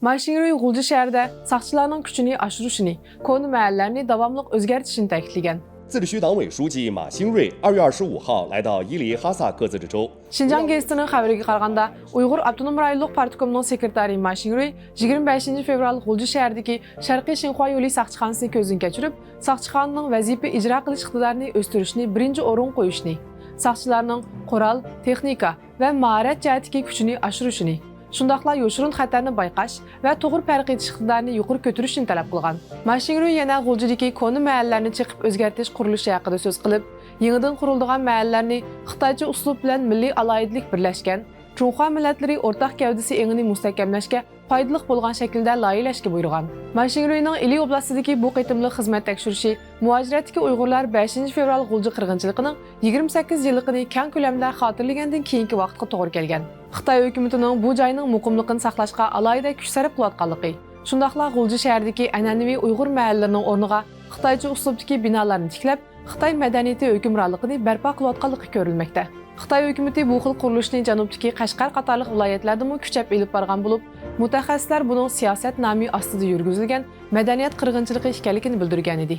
Maşinroy Gulji şəhərdə saqçılarning kuchini oshirishini, koni mahallalarni davomli o'zgartirishini ta'kidlagan. 自治区党委书记马兴瑞2月25号来到伊犁哈萨克自治州。 Şinjan gezitining xabariga qaraganda, Uyg'ur Abdunum rayonluq partikomining sekretari Maşinroy 25 fevral Gulji shahridagi Sharqiy Xinhua yo'li saqchixonasini ko'zdan kechirib, saqchixonaning vazifa ijro qilish iqtidorini o'stirishni birinchi o'rin qo'yishni, saqchilarning qurol, texnika va mahorat jihatdagi kuchini oshirishini, shundaqla yo'shirin xatarni bayqash va to'g'ri farq etish iqtidorini yuqori ko'tarishni talab qilgan. Maşinroy yana Guljidagi koni mahallalarni chiqib o'zgartirish qurilishi haqida so'z qilib, yangidan quriladigan mahallalarni Xitoycha uslub bilan milliy aloyidlik birlashgan, Junxo millatlari o'rtaq gavdasi engini mustahkamlashga foydali bo'lgan shaklda loyihalashga buyurgan. Maşinroyning Ili oblastidagi bu qitimli xizmat tekshirishi muhojiratdagi Uyg'urlar 5 fevral Gulji qirg'inchiligining 28 yilligini keng ko'lamda xotirlagandan keyingi vaqtga to'g'ri kelgan. Xitoy hukumatining bu joyning muqimligini saqlashga alohida kuch sarf qilayotganligi, shundaqla Gulji shahridagi an'anaviy Uyg'ur mahallarining o'rniga Xitoycha uslubdagi binolarni tiklab, Xitoy madaniyati hukmronligini barpo qilayotganligi ko'rilmoqda. Xitoy hukumati bu xil qurilishni janubdagi Qashqar qatorliq viloyatlarda kuchab elib borgan bo'lib, mutaxassislar buning siyosat nomi ostida yurgizilgan madaniyat qirg'inchiligi ekanligini bildirgan edi.